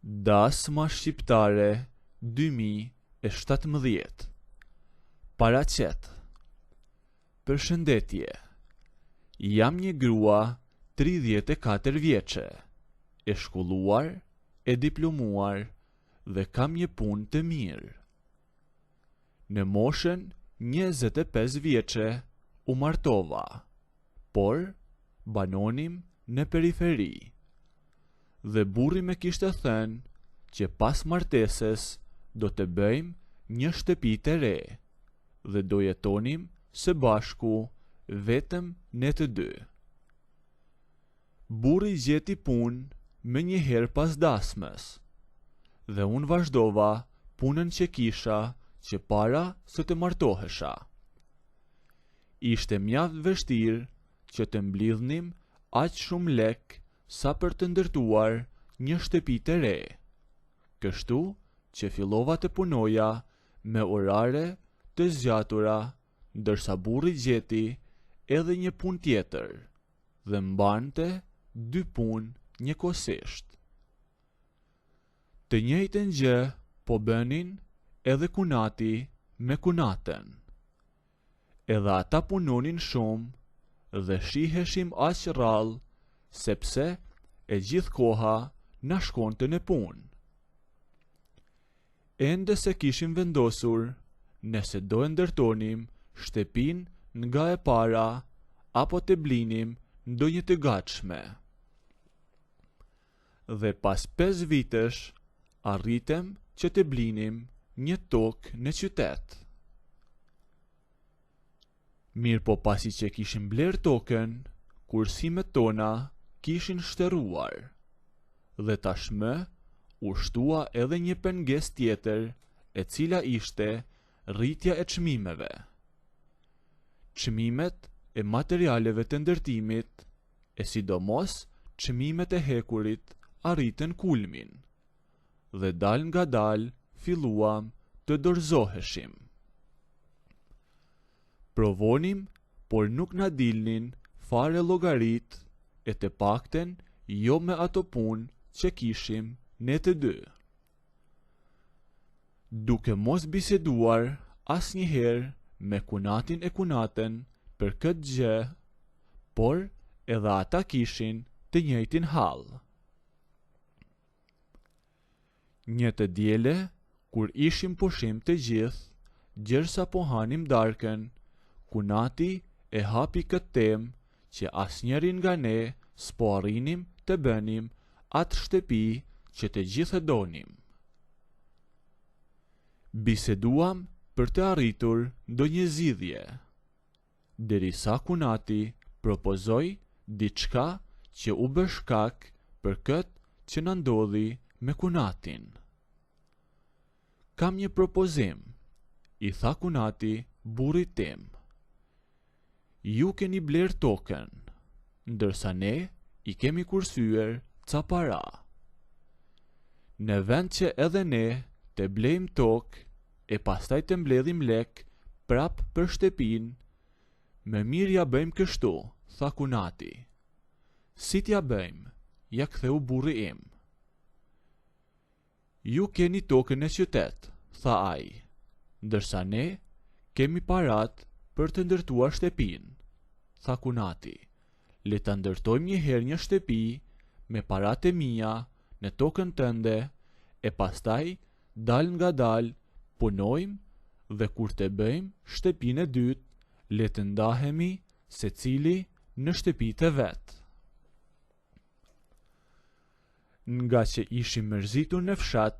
Dasma shqiptare 2017. Paraqet. Përshëndetje. Jam një grua 34 vjeçe, e shkolluar, e diplomuar dhe kam një punë të mirë. Në moshën 25 vjeçe u martova, por banonim në periferi. Dhe burri me kishte thënë që pas martesës do të bëjmë një shtëpi të re dhe do jetonim së bashku vetëm ne të dy. Burri gjeti punë me një herë pas dasmës dhe unë vazhdova punën që kisha që para se të martohesha. Ishte mjaft vështirë që të mblidhnim aq shumë lek sa për të ndërtuar një shtëpi të re, kështu që fillova të punoja me orare të zgjatura, ndërsa burri gjeti edhe një punë tjetër dhe mbante 2 punë njëkohësisht. Të njëjtën gjë po bënin edhe kunati me kunatën. Edhe ata punonin shumë dhe shiheshim aq rrallë sepse e gjithë koha na shkonte në punë. Ende se kishim vendosur nëse do e ndërtonim shtëpin nga e para apo të blinim ndonjë të gatshme. Dhe pas 5 vitesh arritem që të blinim një tokë në qytet. Mirë po pasi që kishim bler tokën, kursimet tona kishin shtëruar dhe tashmë u shtua edhe një pengesë tjetër, e cila ishte rritja e çmimeve. Çmimet e materialeve të ndërtimit, e sidomos çmimet e hekurit, arritën kulmin dhe dal nga dal filluam të dorëzoheshim. Provonim, por nuk na dilnin fare llogarit, e të pakten jo me ato punë që kishim ne të dy. Duke mos biseduar asnjëherë me kunatin e kunatën për këtë gjë, por edhe ata kishin të njëjtin hall. Një të diele, kur ishim pushim të gjithë, gjersa po hanim darkën, kunati e hapi këtë temë që asnjëri nga ne s'po arrinim të bënim atë shtëpi që të gjithë donim. Biseduam për të arritur ndonjë zgjidhje, derisa kunati propozoi diçka që u bë shkak për këtë që na ndodhi me kunatin. Kam një propozim, i tha kunati burrit tim. Ju keni bler tokën, ndërsa ne i kemi kursyer ca para. Në vend që edhe ne të blejmë tokë e pastaj të mbledhim lek prap për shtëpin, më mirë ja bëjmë kështu, tha kunati. Si t'ja bëjmë, ja ktheu burri im. Ju keni tokën në qytet, tha ai, ndërsa ne kemi parat për të ndërtuar shtëpin, tha kunati. Le ta ndërtojmë një herë një shtëpi me paratë e mia në tokën tënde, e pastaj dal nga dal punojmë dhe kur të bëjmë shtëpinë e dytë, le të ndahemi secili në shtëpitë e vet. Nga që ishim mërzitur në fshat,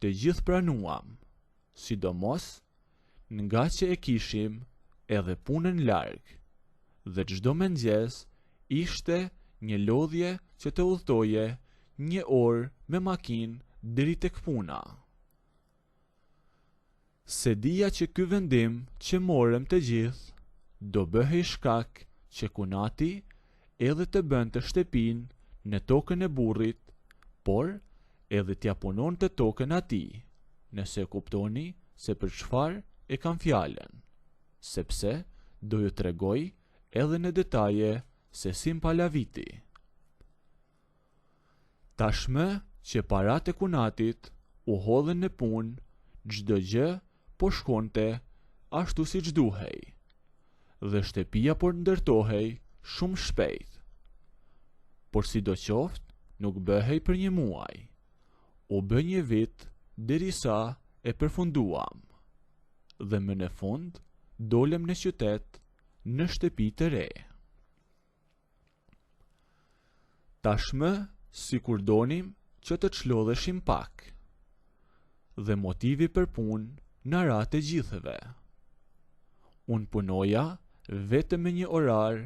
të gjithë pranuam, sidomos nga që e kishim edhe punën larg, dhe çdo mëngjes ishte një lodhje që të udhtoje 1 orë me makinë deri tek puna. Se dija që ky vendim që morëm të gjithë do bëhej shkak që kunati edhe të bënte shtëpin në tokën e burrit, por edhe t'ja punonte tokën atij, nëse kuptoni se për çfarë e kam fjalën, sepse do ju tregoj edhe në detaje se si mpalaviti. Tashmë që parat e kunatit u hodhen në punë, çdo gjë po shkonte ashtu siç duhej, dhe shtëpia po ndërtohej shumë shpejt. Por sidoqoftë, nuk bëhej për një muaj, u bë një vit derisa e përfunduam, dhe më në fund dolem në qytet në shtëpi të re. Tashmë, sikur donim që të çlodheshim pak, dhe motivi për punë na ra të gjithëve. Unë punoja vetëm me një orar,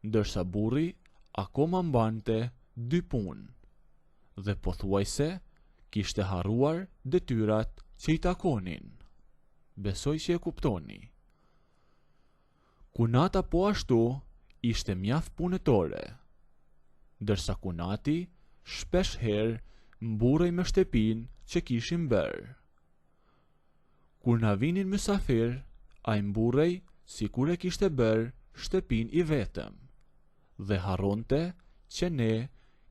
ndërsa burri akoma mbante 2 punë, dhe pothuajse kishte harruar detyrat që i takonin. Besoj që e kuptoni. Kunata po ashtu ishte mjaft punëtore, ndërsa kunati shpesh herë mburrej me shtëpinë që kishim bërë. Kur na vinin mysafir, ai mburrej sikur e kishte bërë shtëpinë i vetëm, dhe harronte që ne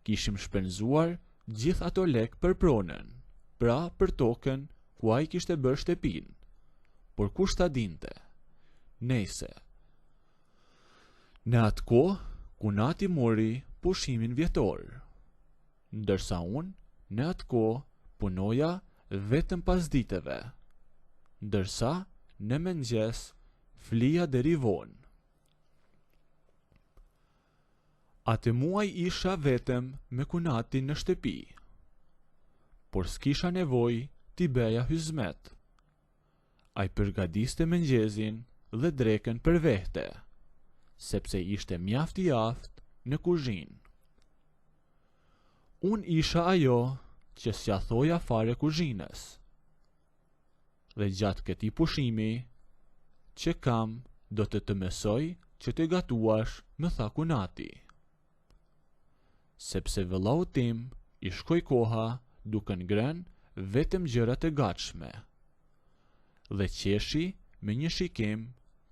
kishim shpenzuar gjithë ato lek për pronën, pra për tokën ku ai kishte bërë shtëpinë. Por kush ta dinte? Nejse. Në atë kohë, kunati mori pushimin vjetor, ndërsa unë në atë kohë punoja vetëm pas diteve, ndërsa në mëngjes flija deri vonë. Atë muaj isha vetëm me kunatin në shtëpi, por s'kisha nevojë t'i bëja hyzmet. Ai përgatiste mëngjesin dhe drekën për vete, sepse ishte mjaft i aftë në kuzhinë. Unë isha ajo që s'ja thoja fare kuzhinës, dhe gjatë këtij pushimi që kam do të mësoj që të gatuash, më tha kunati. Sepse vëllau tim i shkoi koha duke ngrënë vetëm gjërat e gatshme, dhe qeshi me një shikim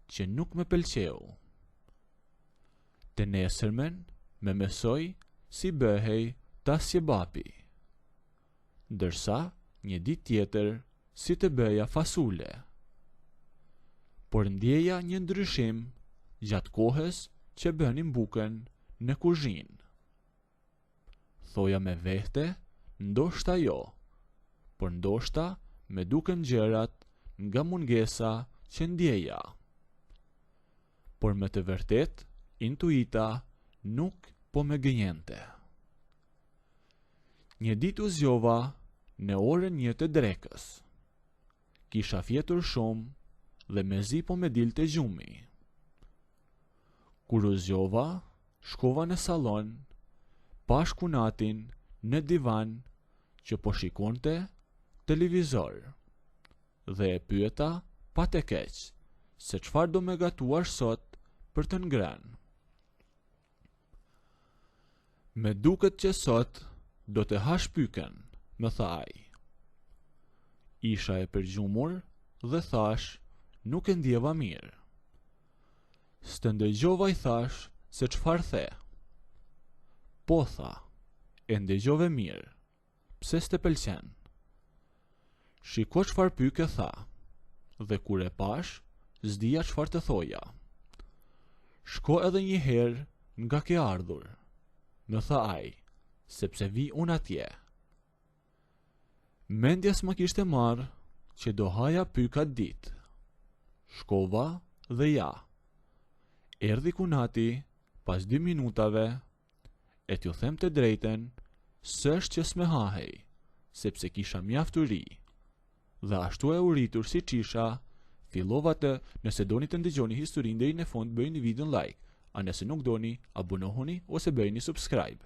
që nuk më pëlqeu. Të nesërmen me mësoj si bëhej tasjebapi, ndërsa një ditë tjetër si të bëja fasule. Por ndjeja një ndryshim gjatë kohës që bënim bukën në kuzhinë. Thoja me vete, ndoshta jo, por ndoshta me duken gjërat nga mungesa që ndjeja. Por me të vërtet, intuita nuk po me gënjente. Një ditë u zgjova në orën 1 të drekës. Kisha fjetur shumë dhe mezi po me dilte gjumi. Kur u zgjova, shkova në sallon, pash kunatin në divan që po shikonte televizor, dhe e pyeta pa të keq se çfarë do me gatuar sot për të ngrënë. Me duket që sot do të hash pyken, më tha ai. Isha e përgjumur dhe thash nuk e ndjeva mirë. S'të ndëgjova, i thash se çfarë the. Po, tha, e ndëgjove mirë, pse s'te pëlqen? Shiko çfarë pyke, tha, dhe kur e pash, s'dija çfarë të thoja. Shko edhe një herë nga ke ardhur, më tha ai, sepse vi unë atje. Mendjes më kishte marrë që do haja pykat ditë. Shkova dhe ja. Erdhi kunati pas 2 minutave, e t'ju them të drejten, s'është që s'me hahej, sepse kisha mjaft uri, dhe ashtu e uritur si qisha, fillova të, nëse doni të ndëgjoni historinë deri në fund, bëjni videon like, a nëse nuk doni, abonohuni ose bëjni subscribe.